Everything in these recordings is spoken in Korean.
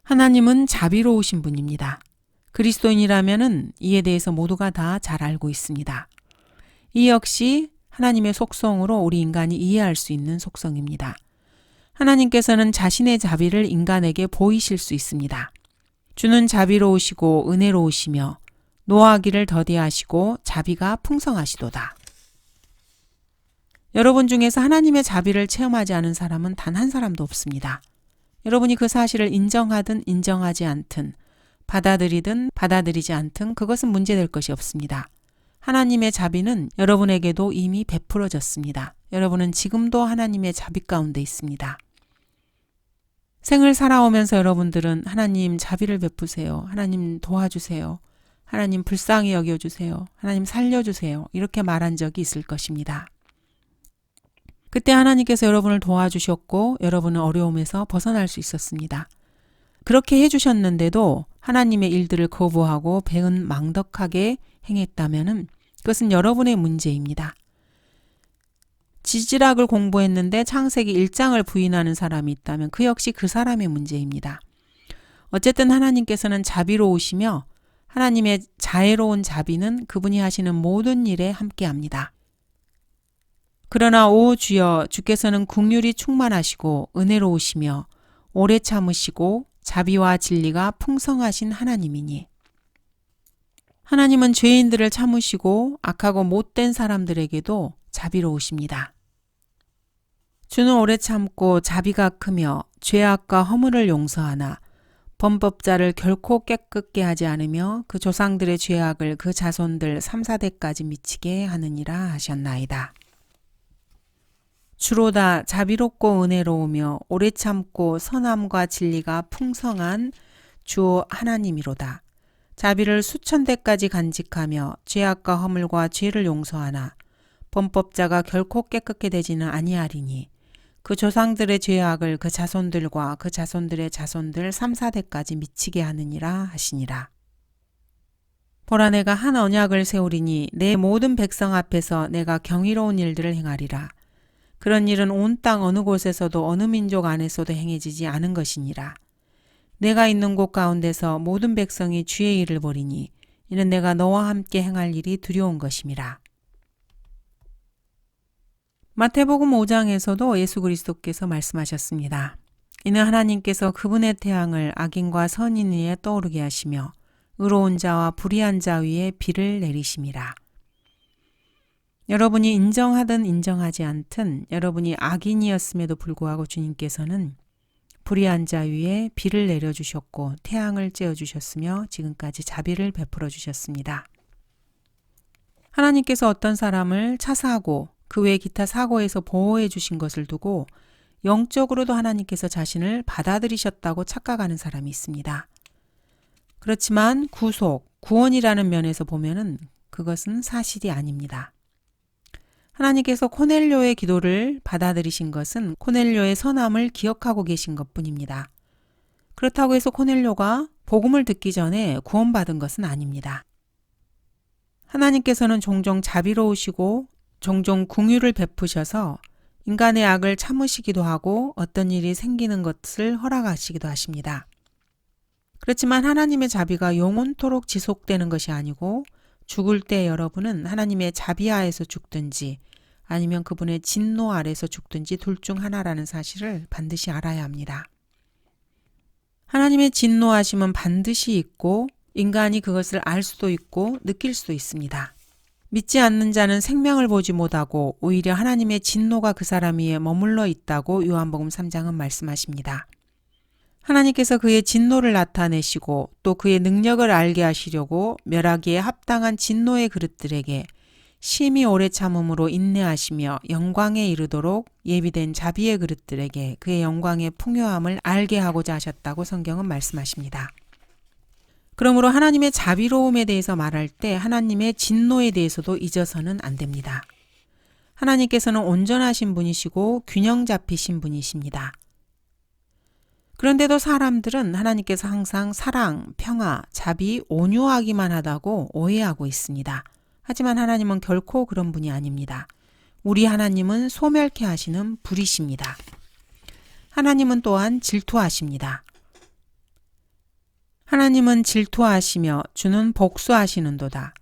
하나님은 자비로우신 분입니다. 그리스도인이라면은 이에 대해서 모두가 다 잘 알고 있습니다. 이 역시 하나님의 속성으로 우리 인간이 이해할 수 있는 속성입니다. 하나님께서는 자신의 자비를 인간에게 보이실 수 있습니다. 주는 자비로우시고 은혜로우시며 노하기를 더디하시고 자비가 풍성하시도다. 여러분 중에서 하나님의 자비를 체험하지 않은 사람은 단 한 사람도 없습니다. 여러분이 그 사실을 인정하든 인정하지 않든 받아들이든 받아들이지 않든 그것은 문제될 것이 없습니다. 하나님의 자비는 여러분에게도 이미 베풀어졌습니다. 여러분은 지금도 하나님의 자비 가운데 있습니다. 생을 살아오면서 여러분들은 하나님 자비를 베푸세요. 하나님 도와주세요. 하나님 불쌍히 여겨주세요. 하나님 살려주세요. 이렇게 말한 적이 있을 것입니다. 그때 하나님께서 여러분을 도와주셨고 여러분은 어려움에서 벗어날 수 있었습니다. 그렇게 해주셨는데도 하나님의 일들을 거부하고 배은망덕하게 행했다면 그것은 여러분의 문제입니다. 지지락을 공부했는데 창세기 1장을 부인하는 사람이 있다면 그 역시 그 사람의 문제입니다. 어쨌든 하나님께서는 자비로우시며 하나님의 자애로운 자비는 그분이 하시는 모든 일에 함께합니다. 그러나 오 주여 주께서는 긍휼이 충만하시고 은혜로우시며 오래 참으시고 자비와 진리가 풍성하신 하나님이니 하나님은 죄인들을 참으시고 악하고 못된 사람들에게도 자비로우십니다. 주는 오래 참고 자비가 크며 죄악과 허물을 용서하나 범법자를 결코 깨끗게 하지 않으며 그 조상들의 죄악을 그 자손들 3, 4대까지 미치게 하느니라 하셨나이다. 주로다 자비롭고 은혜로우며 오래 참고 선함과 진리가 풍성한 주 하나님이로다. 자비를 수천 대까지 간직하며 죄악과 허물과 죄를 용서하나 범법자가 결코 깨끗게 되지는 아니하리니 그 조상들의 죄악을 그 자손들과 그 자손들의 자손들 3, 4대까지 미치게 하느니라 하시니라. 보라 내가 한 언약을 세우리니 내 모든 백성 앞에서 내가 경이로운 일들을 행하리라. 그런 일은 온 땅 어느 곳에서도 어느 민족 안에서도 행해지지 않은 것이니라. 내가 있는 곳 가운데서 모든 백성이 주의 일을 보리니 이는 내가 너와 함께 행할 일이 두려운 것임이라. 마태복음 5장에서도 예수 그리스도께서 말씀하셨습니다. 이는 하나님께서 그분의 태양을 악인과 선인 위에 떠오르게 하시며 의로운 자와 불의한 자 위에 비를 내리심이라. 여러분이 인정하든 인정하지 않든 여러분이 악인이었음에도 불구하고 주님께서는 불의한 자 위에 비를 내려주셨고 태양을 쬐어주셨으며 지금까지 자비를 베풀어 주셨습니다. 하나님께서 어떤 사람을 차사하고 그 외 기타 사고에서 보호해 주신 것을 두고 영적으로도 하나님께서 자신을 받아들이셨다고 착각하는 사람이 있습니다. 그렇지만 구원이라는 면에서 보면은 그것은 사실이 아닙니다. 하나님께서 코넬료의 기도를 받아들이신 것은 코넬료의 선함을 기억하고 계신 것뿐입니다. 그렇다고 해서 코넬료가 복음을 듣기 전에 구원받은 것은 아닙니다. 하나님께서는 종종 자비로우시고 종종 긍휼을 베푸셔서 인간의 악을 참으시기도 하고 어떤 일이 생기는 것을 허락하시기도 하십니다. 그렇지만 하나님의 자비가 영원토록 지속되는 것이 아니고 죽을 때 여러분은 하나님의 자비하에서 죽든지 아니면 그분의 진노 아래서 죽든지 둘 중 하나라는 사실을 반드시 알아야 합니다. 하나님의 진노하심은 반드시 있고 인간이 그것을 알 수도 있고 느낄 수도 있습니다. 믿지 않는 자는 생명을 보지 못하고 오히려 하나님의 진노가 그 사람 위에 머물러 있다고 요한복음 3장은 말씀하십니다. 하나님께서 그의 진노를 나타내시고 또 그의 능력을 알게 하시려고 멸하기에 합당한 진노의 그릇들에게 심히 오래 참음으로 인내하시며 영광에 이르도록 예비된 자비의 그릇들에게 그의 영광의 풍요함을 알게 하고자 하셨다고 성경은 말씀하십니다. 그러므로 하나님의 자비로움에 대해서 말할 때 하나님의 진노에 대해서도 잊어서는 안 됩니다. 하나님께서는 온전하신 분이시고 균형 잡히신 분이십니다. 그런데도 사람들은 하나님께서 항상 사랑, 평화, 자비, 온유하기만 하다고 오해하고 있습니다. 하지만 하나님은 결코 그런 분이 아닙니다. 우리 하나님은 소멸케 하시는 불이십니다. 하나님은 또한 질투하십니다. 하나님은 질투하시며 주는 복수하시는도다.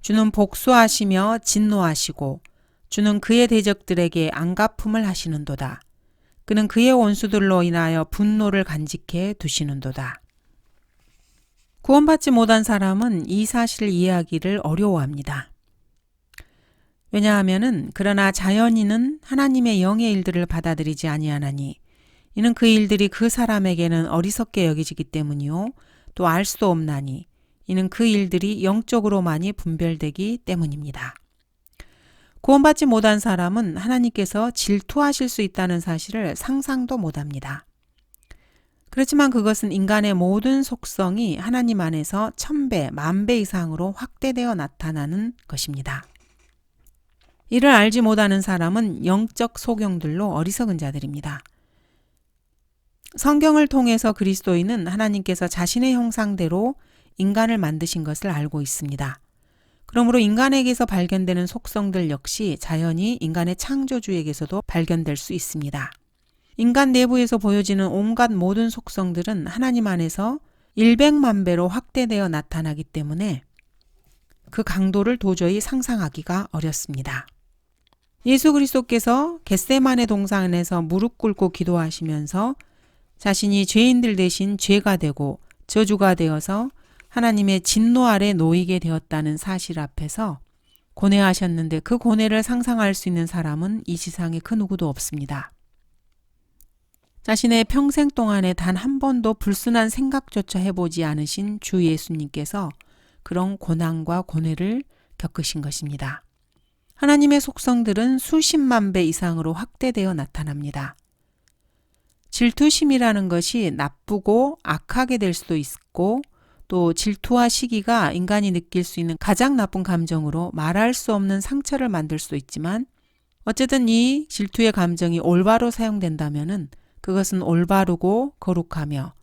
주는 복수하시며 진노하시고 주는 그의 대적들에게 안갚음을 하시는도다. 그는 그의 원수들로 인하여 분노를 간직해 두시는도다. 구원받지 못한 사람은 이 사실을 이해하기를 어려워합니다. 왜냐하면은 그러나 자연인은 하나님의 영의 일들을 받아들이지 아니하나니 이는 그 일들이 그 사람에게는 어리석게 여기지기 때문이요 또 알 수도 없나니 이는 그 일들이 영적으로만이 분별되기 때문입니다. 구원받지 못한 사람은 하나님께서 질투하실 수 있다는 사실을 상상도 못합니다. 그렇지만 그것은 인간의 모든 속성이 하나님 안에서 1000배, 10,000배 이상으로 확대되어 나타나는 것입니다. 이를 알지 못하는 사람은 영적 소경들로 어리석은 자들입니다. 성경을 통해서 그리스도인은 하나님께서 자신의 형상대로 인간을 만드신 것을 알고 있습니다. 그러므로 인간에게서 발견되는 속성들 역시 자연히 인간의 창조주에게서도 발견될 수 있습니다. 인간 내부에서 보여지는 온갖 모든 속성들은 하나님 안에서 100만 배로 확대되어 나타나기 때문에 그 강도를 도저히 상상하기가 어렵습니다. 예수 그리스도께서 겟세마네 동산에서 무릎 꿇고 기도하시면서 자신이 죄인들 대신 죄가 되고 저주가 되어서 하나님의 진노 아래 놓이게 되었다는 사실 앞에서 고뇌하셨는데 그 고뇌를 상상할 수 있는 사람은 이 지상에 그 누구도 없습니다. 자신의 평생 동안에 단 한 번도 불순한 생각조차 해보지 않으신 주 예수님께서 그런 고난과 고뇌를 겪으신 것입니다. 하나님의 속성들은 수십만 배 이상으로 확대되어 나타납니다. 질투심이라는 것이 나쁘고 악하게 될 수도 있고 또 질투와 시기가 인간이 느낄 수 있는 가장 나쁜 감정으로 말할 수 없는 상처를 만들 수도 있지만 어쨌든 이 질투의 감정이 올바로 사용된다면은 그것은 올바르고 거룩하며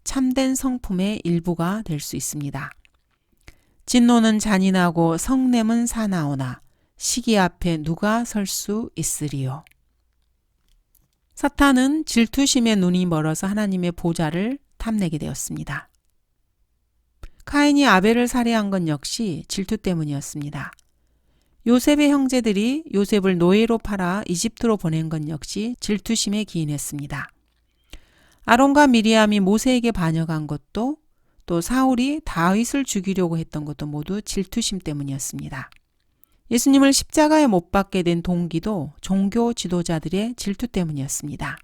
참된 성품의 일부가 될 수 있습니다. 진노는 잔인하고 성냄은 사나오나 시기 앞에 누가 설 수 있으리요. 사탄은 질투심에 눈이 멀어서 하나님의 보좌를 탐내게 되었습니다. 카인이 아벨을 살해한 건 역시 질투 때문이었습니다. 요셉의 형제들이 요셉을 노예로 팔아 이집트로 보낸 건 역시 질투심에 기인했습니다. 아론과 미리암이 모세에게 반역한 것도 또 사울이 다윗을 죽이려고 했던 것도 모두 질투심 때문이었습니다. 예수님을 십자가에 못 박게 된 동기도 종교 지도자들의 질투 때문이었습니다.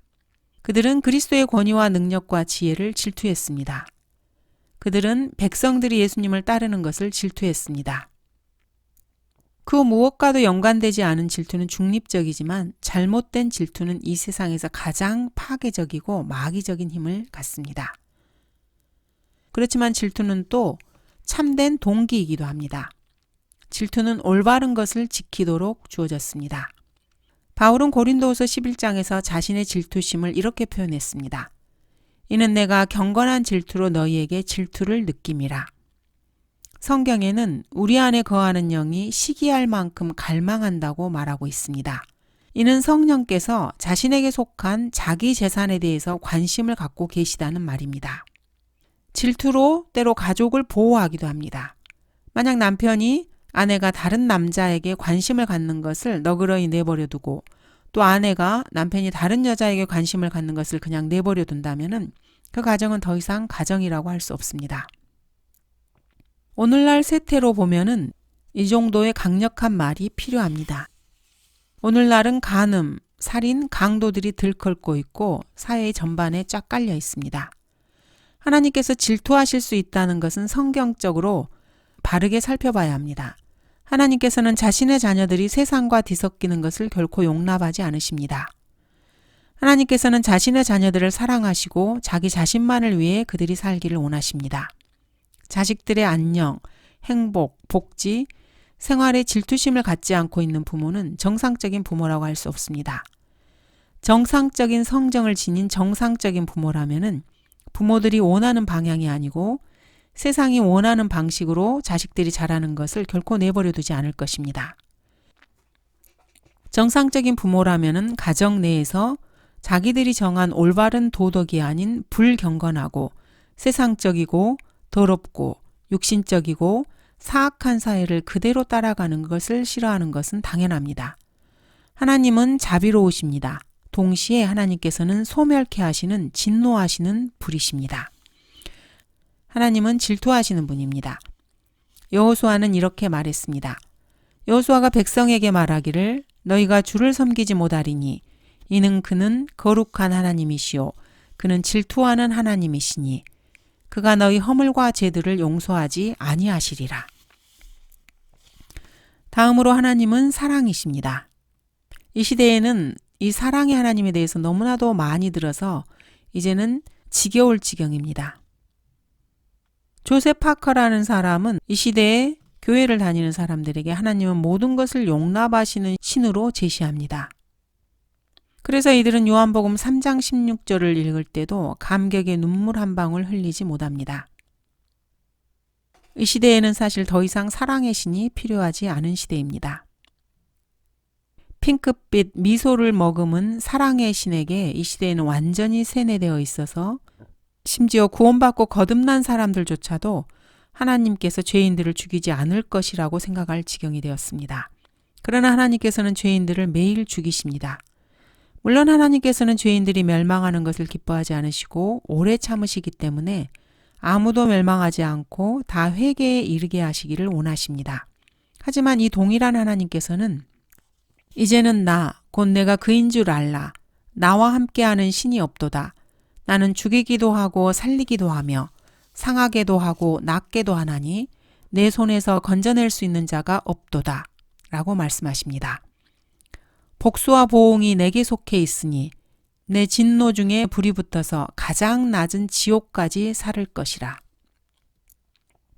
그들은 그리스도의 권위와 능력과 지혜를 질투했습니다. 그들은 백성들이 예수님을 따르는 것을 질투했습니다. 그 무엇과도 연관되지 않은 질투는 중립적이지만 잘못된 질투는 이 세상에서 가장 파괴적이고 마귀적인 힘을 갖습니다. 그렇지만 질투는 또 참된 동기이기도 합니다. 질투는 올바른 것을 지키도록 주어졌습니다. 바울은 고린도후서 11장에서 자신의 질투심을 이렇게 표현했습니다. 이는 내가 경건한 질투로 너희에게 질투를 느낌이라. 성경에는 우리 안에 거하는 영이 시기할 만큼 갈망한다고 말하고 있습니다. 이는 성령께서 자신에게 속한 자기 재산에 대해서 관심을 갖고 계시다는 말입니다. 질투로 때로 가족을 보호하기도 합니다. 만약 남편이 아내가 다른 남자에게 관심을 갖는 것을 너그러이 내버려 두고 또 아내가 남편이 다른 여자에게 관심을 갖는 것을 그냥 내버려 둔다면은 그 가정은 더 이상 가정이라고 할 수 없습니다. 오늘날 세태로 보면은 이 정도의 강력한 말이 필요합니다. 오늘날은 간음, 살인, 강도들이 들끓고 있고 사회 전반에 쫙 깔려 있습니다. 하나님께서 질투하실 수 있다는 것은 성경적으로 바르게 살펴봐야 합니다. 하나님께서는 자신의 자녀들이 세상과 뒤섞이는 것을 결코 용납하지 않으십니다. 하나님께서는 자신의 자녀들을 사랑하시고 자기 자신만을 위해 그들이 살기를 원하십니다. 자식들의 안녕, 행복, 복지, 생활에 질투심을 갖지 않고 있는 부모는 정상적인 부모라고 할 수 없습니다. 정상적인 성정을 지닌 정상적인 부모라면은 부모들이 원하는 방향이 아니고 세상이 원하는 방식으로 자식들이 자라는 것을 결코 내버려 두지 않을 것입니다. 정상적인 부모라면은 가정 내에서 자기들이 정한 올바른 도덕이 아닌 불경건하고 세상적이고 더럽고 육신적이고 사악한 사회를 그대로 따라가는 것을 싫어하는 것은 당연합니다. 하나님은 자비로우십니다. 동시에 하나님께서는 소멸케 하시는 진노하시는 불이십니다. 하나님은 질투하시는 분입니다. 여호수아는 이렇게 말했습니다. 여호수아가 백성에게 말하기를 너희가 주를 섬기지 못하리니 이는 그는 거룩한 하나님이시요 그는 질투하는 하나님이시니 그가 너희 허물과 죄들을 용서하지 아니하시리라. 다음으로 하나님은 사랑이십니다. 이 시대에는 이 사랑의 하나님에 대해서 너무나도 많이 들어서 이제는 지겨울 지경입니다. 조셉 파커라는 사람은 이 시대에 교회를 다니는 사람들에게 하나님은 모든 것을 용납하시는 신으로 제시합니다. 그래서 이들은 요한복음 3장 16절을 읽을 때도 감격의 눈물 한 방울 흘리지 못합니다. 이 시대에는 사실 더 이상 사랑의 신이 필요하지 않은 시대입니다. 핑크빛 미소를 머금은 사랑의 신에게 이 시대에는 완전히 세뇌되어 있어서 심지어 구원받고 거듭난 사람들조차도 하나님께서 죄인들을 죽이지 않을 것이라고 생각할 지경이 되었습니다. 그러나 하나님께서는 죄인들을 매일 죽이십니다. 물론 하나님께서는 죄인들이 멸망하는 것을 기뻐하지 않으시고 오래 참으시기 때문에 아무도 멸망하지 않고 다 회개에 이르게 하시기를 원하십니다. 하지만 이 동일한 하나님께서는 이제는 나, 곧 내가 그인 줄 알라. 나와 함께하는 신이 없도다. 나는 죽이기도 하고 살리기도 하며 상하게도 하고 낫게도 하나니 내 손에서 건져낼 수 있는 자가 없도다. 라고 말씀하십니다. 복수와 보응이 내게 속해 있으니 내 진노 중에 불이 붙어서 가장 낮은 지옥까지 살을 것이라.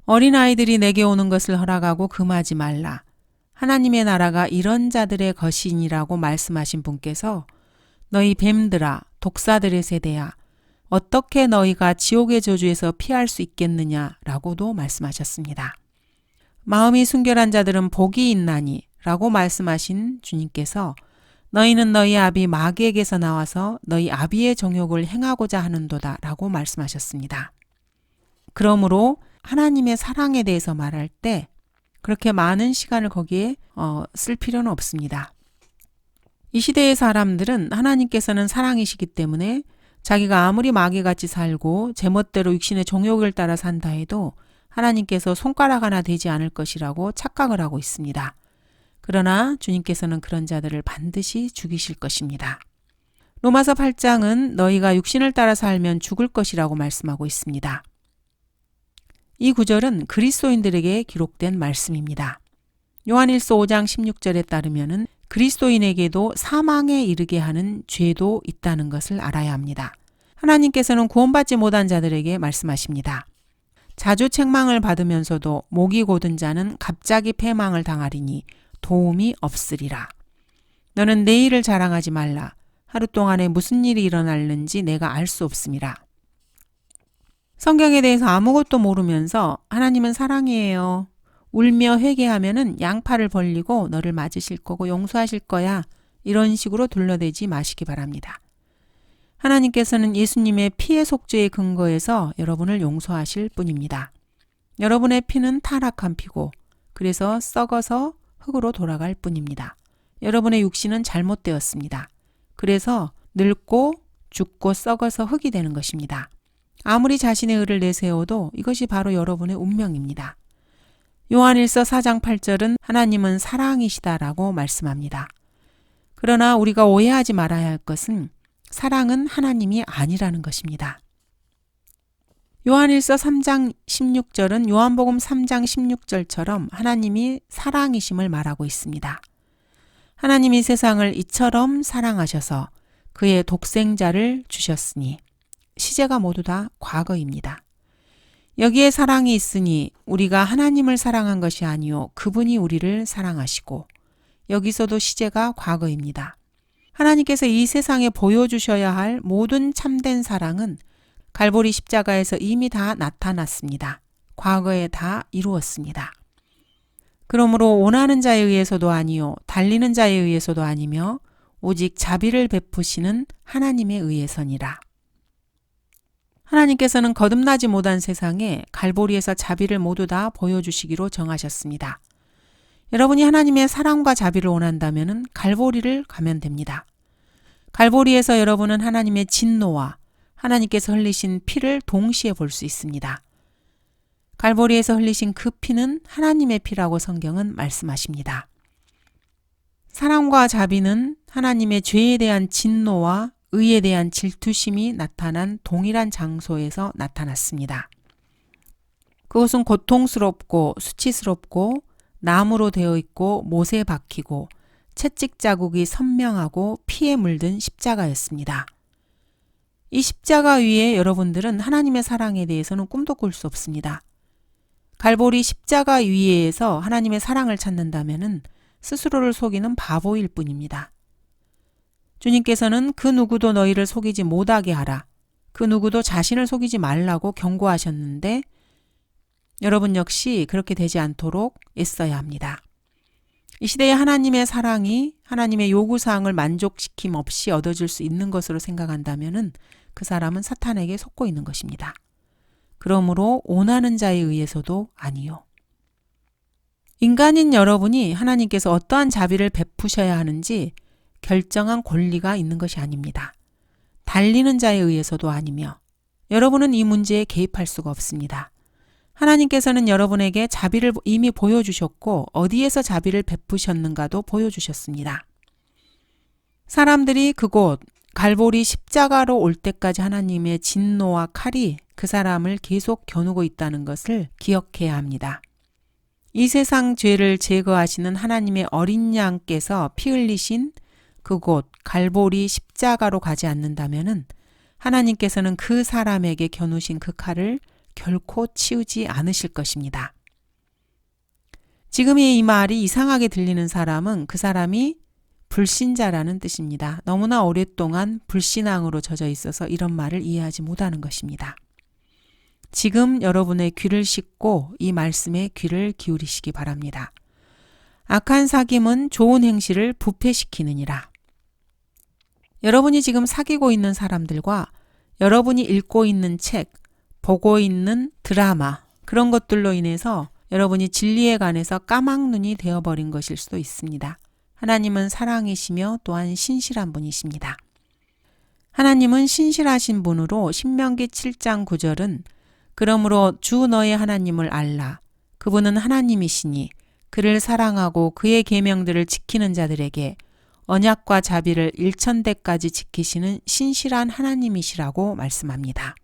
어린아이들이 내게 오는 것을 허락하고 금하지 말라. 하나님의 나라가 이런 자들의 것이니라고 말씀하신 분께서 너희 뱀들아 독사들의 세대야 어떻게 너희가 지옥의 저주에서 피할 수 있겠느냐라고도 말씀하셨습니다. 마음이 순결한 자들은 복이 있나니 라고 말씀하신 주님께서 너희는 너희 아비 마귀에게서 나와서 너희 아비의 정욕을 행하고자 하는도다 라고 말씀하셨습니다. 그러므로 하나님의 사랑에 대해서 말할 때 그렇게 많은 시간을 거기에 쓸 필요는 없습니다. 이 시대의 사람들은 하나님께서는 사랑이시기 때문에 자기가 아무리 마귀같이 살고 제멋대로 육신의 정욕을 따라 산다 해도 하나님께서 손가락 하나 되지 않을 것이라고 착각을 하고 있습니다. 그러나 주님께서는 그런 자들을 반드시 죽이실 것입니다. 로마서 8장은 너희가 육신을 따라 살면 죽을 것이라고 말씀하고 있습니다. 이 구절은 그리스도인들에게 기록된 말씀입니다. 요한일서 5장 16절에 따르면 그리스도인에게도 사망에 이르게 하는 죄도 있다는 것을 알아야 합니다. 하나님께서는 구원받지 못한 자들에게 말씀하십니다. 자주 책망을 받으면서도 목이 곧은 자는 갑자기 패망을 당하리니 도움이 없으리라. 너는 내일을 자랑하지 말라. 하루 동안에 무슨 일이 일어날는지 내가 알 수 없음이라. 성경에 대해서 아무것도 모르면서 하나님은 사랑이에요. 울며 회개하면은 양팔을 벌리고 너를 맞으실 거고 용서하실 거야. 이런 식으로 둘러대지 마시기 바랍니다. 하나님께서는 예수님의 피의 속죄의 근거에서 여러분을 용서하실 뿐입니다. 여러분의 피는 타락한 피고 그래서 썩어서 흙으로 돌아갈 뿐입니다. 여러분의 육신은 잘못되었습니다. 그래서 늙고 죽고 썩어서 흙이 되는 것입니다. 아무리 자신의 의를 내세워도 이것이 바로 여러분의 운명입니다. 요한일서 4장 8절은 하나님은 사랑이시다라고 말씀합니다. 그러나 우리가 오해하지 말아야 할 것은 사랑은 하나님이 아니라는 것입니다. 요한일서 3장 16절은 요한복음 3장 16절처럼 하나님이 사랑이심을 말하고 있습니다. 하나님이 세상을 이처럼 사랑하셔서 그의 독생자를 주셨으니 시제가 모두 다 과거입니다. 여기에 사랑이 있으니 우리가 하나님을 사랑한 것이 아니요 그분이 우리를 사랑하시고 여기서도 시제가 과거입니다. 하나님께서 이 세상에 보여주셔야 할 모든 참된 사랑은 갈보리 십자가에서 이미 다 나타났습니다. 과거에 다 이루었습니다. 그러므로 원하는 자에 의해서도 아니요 달리는 자에 의해서도 아니며 오직 자비를 베푸시는 하나님에 의해서니라. 하나님께서는 거듭나지 못한 세상에 갈보리에서 자비를 모두 다 보여주시기로 정하셨습니다. 여러분이 하나님의 사랑과 자비를 원한다면 갈보리를 가면 됩니다. 갈보리에서 여러분은 하나님의 진노와 하나님께서 흘리신 피를 동시에 볼 수 있습니다. 갈보리에서 흘리신 그 피는 하나님의 피라고 성경은 말씀하십니다. 사랑과 자비는 하나님의 죄에 대한 진노와 의에 대한 질투심이 나타난 동일한 장소에서 나타났습니다. 그것은 고통스럽고 수치스럽고 나무로 되어 있고 못에 박히고 채찍 자국이 선명하고 피에 물든 십자가였습니다. 이 십자가 위에 여러분들은 하나님의 사랑에 대해서는 꿈도 꿀 수 없습니다. 갈보리 십자가 위에서 하나님의 사랑을 찾는다면 스스로를 속이는 바보일 뿐입니다. 주님께서는 그 누구도 너희를 속이지 못하게 하라. 그 누구도 자신을 속이지 말라고 경고하셨는데 여러분 역시 그렇게 되지 않도록 애써야 합니다. 이 시대에 하나님의 사랑이 하나님의 요구사항을 만족시킴 없이 얻어질 수 있는 것으로 생각한다면 그 사람은 사탄에게 속고 있는 것입니다. 그러므로 원하는 자에 의해서도 아니요. 인간인 여러분이 하나님께서 어떠한 자비를 베푸셔야 하는지 결정한 권리가 있는 것이 아닙니다. 달리는 자에 의해서도 아니며 여러분은 이 문제에 개입할 수가 없습니다. 하나님께서는 여러분에게 자비를 이미 보여주셨고 어디에서 자비를 베푸셨는가도 보여주셨습니다. 사람들이 그곳 갈보리 십자가로 올 때까지 하나님의 진노와 칼이 그 사람을 계속 겨누고 있다는 것을 기억해야 합니다. 이 세상 죄를 제거하시는 하나님의 어린 양께서 피 흘리신 그곳 갈보리 십자가로 가지 않는다면 하나님께서는 그 사람에게 겨누신 그 칼을 결코 치우지 않으실 것입니다. 지금의 이 말이 이상하게 들리는 사람은 그 사람이 불신자라는 뜻입니다. 너무나 오랫동안 불신앙으로 젖어 있어서 이런 말을 이해하지 못하는 것입니다. 지금 여러분의 귀를 씻고 이 말씀에 귀를 기울이시기 바랍니다. 악한 사귐은 좋은 행실을 부패시키느니라. 여러분이 지금 사귀고 있는 사람들과 여러분이 읽고 있는 책, 보고 있는 드라마, 그런 것들로 인해서 여러분이 진리에 관해서 까막눈이 되어버린 것일 수도 있습니다. 하나님은 사랑이시며 또한 신실한 분이십니다. 하나님은 신실하신 분으로 신명기 7장 9절은 그러므로 주 너의 하나님을 알라. 그분은 하나님이시니 그를 사랑하고 그의 계명들을 지키는 자들에게 언약과 자비를 일천대까지 지키시는 신실한 하나님이시라고 말씀합니다.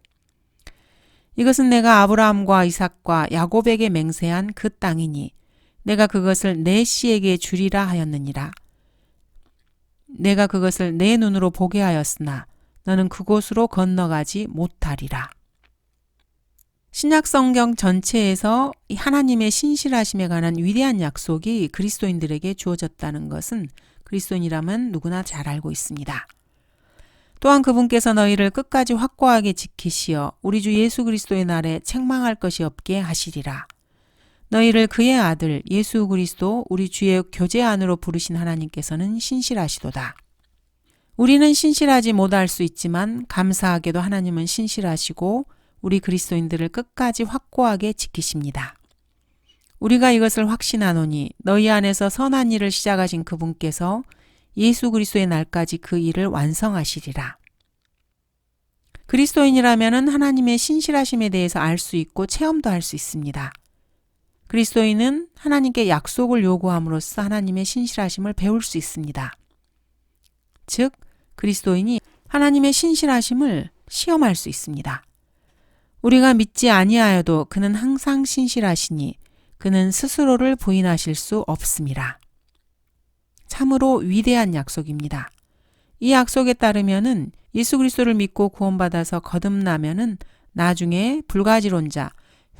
이것은 내가 아브라함과 이삭과 야곱에게 맹세한 그 땅이니 내가 그것을 내 씨에게 주리라 하였느니라. 내가 그것을 내 눈으로 보게 하였으나 너는 그곳으로 건너가지 못하리라. 신약 성경 전체에서 하나님의 신실하심에 관한 위대한 약속이 그리스도인들에게 주어졌다는 것은 그리스도인이라면 누구나 잘 알고 있습니다. 또한 그분께서 너희를 끝까지 확고하게 지키시어 우리 주 예수 그리스도의 날에 책망할 것이 없게 하시리라. 너희를 그의 아들 예수 그리스도 우리 주의 교제 안으로 부르신 하나님께서는 신실하시도다. 우리는 신실하지 못할 수 있지만 감사하게도 하나님은 신실하시고 우리 그리스도인들을 끝까지 확고하게 지키십니다. 우리가 이것을 확신하노니 너희 안에서 선한 일을 시작하신 그분께서 예수 그리스도의 날까지 그 일을 완성하시리라. 그리스도인이라면 하나님의 신실하심에 대해서 알 수 있고 체험도 할 수 있습니다. 그리스도인은 하나님께 약속을 요구함으로써 하나님의 신실하심을 배울 수 있습니다. 즉, 그리스도인이 하나님의 신실하심을 시험할 수 있습니다. 우리가 믿지 아니하여도 그는 항상 신실하시니 그는 스스로를 부인하실 수 없습니다. 참으로 위대한 약속입니다. 이 약속에 따르면은 예수 그리스도를 믿고 구원받아서 거듭나면은 나중에 불가지론자,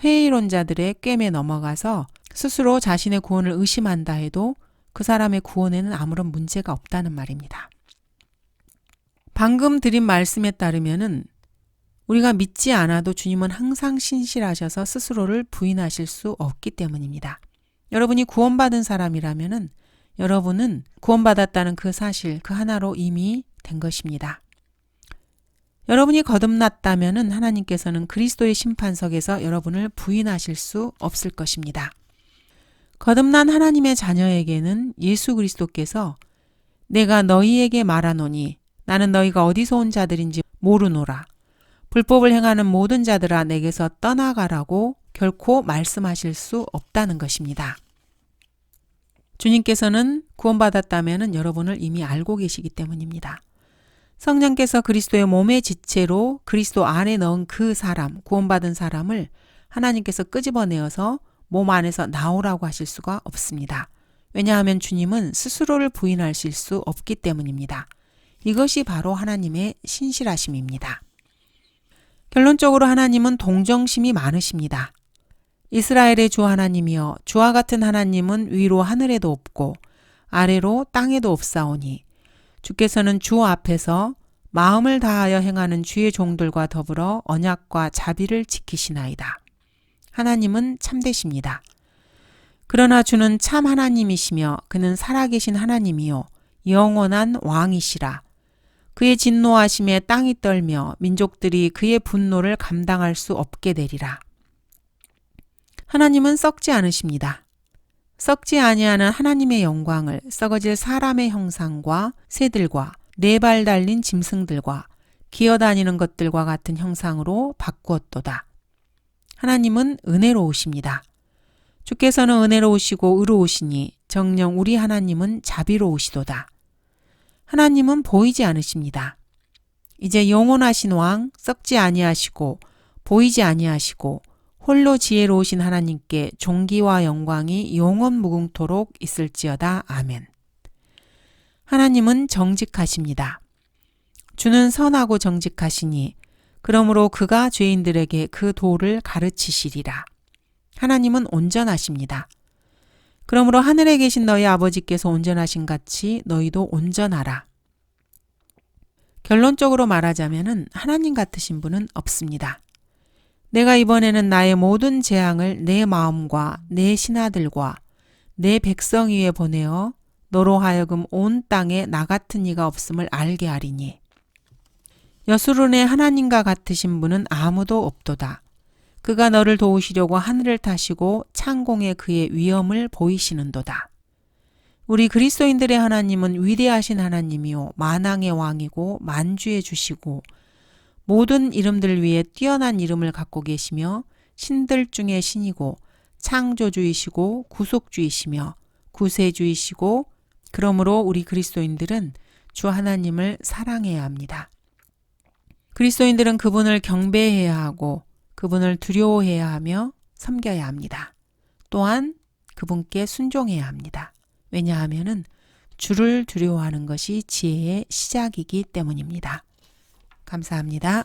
회의론자들의 꿰매 넘어가서 스스로 자신의 구원을 의심한다 해도 그 사람의 구원에는 아무런 문제가 없다는 말입니다. 방금 드린 말씀에 따르면은 우리가 믿지 않아도 주님은 항상 신실하셔서 스스로를 부인하실 수 없기 때문입니다. 여러분이 구원받은 사람이라면은 여러분은 구원받았다는 그 사실, 그 하나로 이미 된 것입니다. 여러분이 거듭났다면 하나님께서는 그리스도의 심판석에서 여러분을 부인하실 수 없을 것입니다. 거듭난 하나님의 자녀에게는 예수 그리스도께서 내가 너희에게 말하노니 나는 너희가 어디서 온 자들인지 모르노라. 불법을 행하는 모든 자들아 내게서 떠나가라고 결코 말씀하실 수 없다는 것입니다. 주님께서는 구원받았다면 여러분을 이미 알고 계시기 때문입니다. 성령께서 그리스도의 몸의 지체로 그리스도 안에 넣은 그 사람, 구원받은 사람을 하나님께서 끄집어내어서 몸 안에서 나오라고 하실 수가 없습니다. 왜냐하면 주님은 스스로를 부인하실 수 없기 때문입니다. 이것이 바로 하나님의 신실하심입니다. 결론적으로 하나님은 동정심이 많으십니다. 이스라엘의 주 하나님이여 주와 같은 하나님은 위로 하늘에도 없고 아래로 땅에도 없사오니 주께서는 주 앞에서 마음을 다하여 행하는 주의 종들과 더불어 언약과 자비를 지키시나이다. 하나님은 참되십니다. 그러나 주는 참 하나님이시며 그는 살아계신 하나님이요 영원한 왕이시라. 그의 진노하심에 땅이 떨며 민족들이 그의 분노를 감당할 수 없게 되리라. 하나님은 썩지 않으십니다. 썩지 아니하는 하나님의 영광을 썩어질 사람의 형상과 새들과 네 발 달린 짐승들과 기어다니는 것들과 같은 형상으로 바꾸었도다. 하나님은 은혜로우십니다. 주께서는 은혜로우시고 의로우시니 정녕 우리 하나님은 자비로우시도다. 하나님은 보이지 않으십니다. 이제 영원하신 왕, 썩지 아니하시고 보이지 아니하시고 홀로 지혜로우신 하나님께 존귀와 영광이 영원 무궁토록 있을지어다. 아멘. 하나님은 정직하십니다. 주는 선하고 정직하시니 그러므로 그가 죄인들에게 그 도를 가르치시리라. 하나님은 온전하십니다. 그러므로 하늘에 계신 너희 아버지께서 온전하신 같이 너희도 온전하라. 결론적으로 말하자면 하나님 같으신 분은 없습니다. 내가 이번에는 나의 모든 재앙을 내 마음과 내 신하들과 내 백성 위에 보내어 너로 하여금 온 땅에 나 같은 이가 없음을 알게 하리니 여수론의 하나님과 같으신 분은 아무도 없도다. 그가 너를 도우시려고 하늘을 타시고 창공에 그의 위엄을 보이시는도다. 우리 그리스도인들의 하나님은 위대하신 하나님이요 만왕의 왕이고 만주의 주시고 모든 이름들 위에 뛰어난 이름을 갖고 계시며 신들 중에 신이고 창조주이시고 구속주이시며 구세주이시고 그러므로 우리 그리스도인들은 주 하나님을 사랑해야 합니다. 그리스도인들은 그분을 경배해야 하고 그분을 두려워해야 하며 섬겨야 합니다. 또한 그분께 순종해야 합니다. 왜냐하면 주를 두려워하는 것이 지혜의 시작이기 때문입니다. 감사합니다.